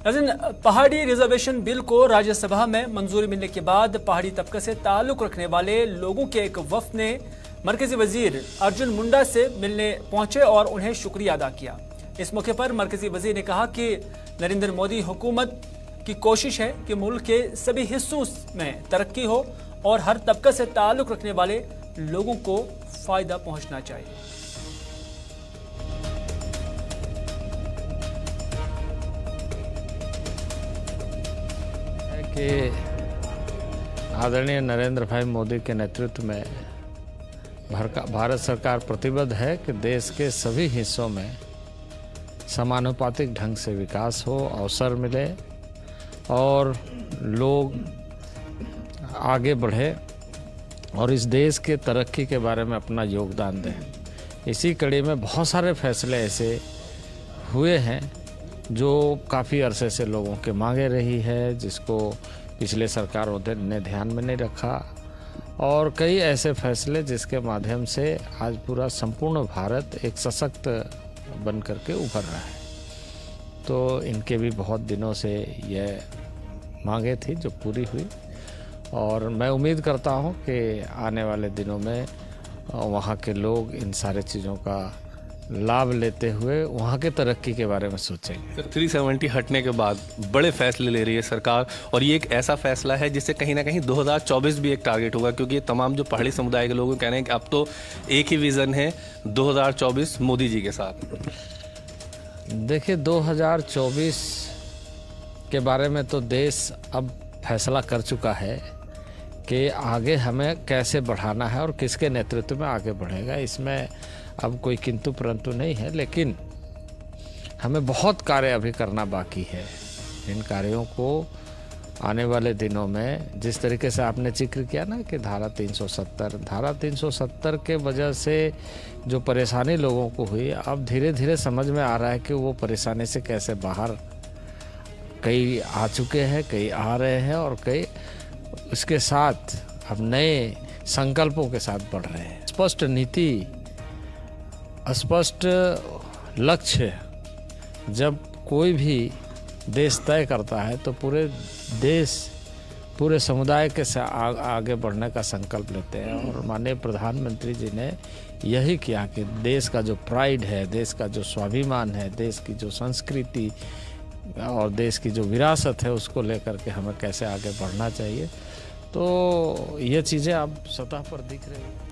नाज़रीन, पहाड़ी reservation bill को राज्यसभा में मंजूरी मिलने के बाद पहाड़ी तबके से ताल्लुक रखने वाले लोगों के एक वफ्द ने मरकजी वजीर अर्जुन मुंडा से मिलने पहुंचे और उन्हें शुक्रिया अदा किया। इस मौके पर मरकजी वजीर ने कहा कि नरेंद्र मोदी हुकूमत की कोशिश है कि मुल्क के सभी हिस्सों में तरक्की हो और हर तबके से ताल्लुक रखने वाले लोगों को फायदा पहुंचना चाहिए। कि आदरणीय नरेंद्र भाई मोदी के नेतृत्व में भारत सरकार प्रतिबद्ध है कि देश के सभी हिस्सों में समानुपातिक ढंग से विकास हो, अवसर मिले और लोग आगे बढ़े और इस देश के तरक्की के बारे में अपना योगदान दें। इसी कड़ी में बहुत सारे फैसले ऐसे हुए हैं जो काफ़ी अरसे से लोगों के मांगे रही है, जिसको पिछले सरकारों ने ध्यान में नहीं रखा, और कई ऐसे फैसले जिसके माध्यम से आज पूरा संपूर्ण भारत एक सशक्त बन करके उभर रहा है। तो इनके भी बहुत दिनों से यह मांगे थी जो पूरी हुई, और मैं उम्मीद करता हूं कि आने वाले दिनों में वहां के लोग इन सारे चीज़ों का लाभ लेते हुए वहाँ के तरक्की के बारे में सोचेंगे। सर, 370 हटने के बाद बड़े फैसले ले रही है सरकार, और ये एक ऐसा फैसला है जिससे कहीं ना कहीं 2024 भी एक टारगेट होगा, क्योंकि ये तमाम जो पहाड़ी समुदाय के लोग कह रहे हैं कि अब तो एक ही विज़न है 2024 मोदी जी के साथ। देखिए, 2024 के बारे में तो देश अब फैसला कर चुका है कि आगे हमें कैसे बढ़ाना है और किसके नेतृत्व में आगे बढ़ेगा। इसमें अब कोई किंतु परंतु नहीं है, लेकिन हमें बहुत कार्य अभी करना बाकी है। इन कार्यों को आने वाले दिनों में, जिस तरीके से आपने जिक्र किया ना कि धारा 370 के वजह से जो परेशानी लोगों को हुई, अब धीरे धीरे समझ में आ रहा है कि वो परेशानी से कैसे बाहर, कई आ चुके हैं, कई आ रहे हैं और कई उसके साथ अब नए संकल्पों के साथ बढ़ रहे हैं। स्पष्ट नीति, स्पष्ट लक्ष्य जब कोई भी देश तय करता है तो पूरे देश, पूरे समुदाय के आगे बढ़ने का संकल्प लेते हैं। और माननीय प्रधानमंत्री जी ने यही किया कि देश का जो प्राइड है, देश का जो स्वाभिमान है, देश की जो संस्कृति और देश की जो विरासत है, उसको लेकर के हमें कैसे आगे बढ़ना चाहिए। तो ये चीज़ें अब सतह पर दिख रही हैं।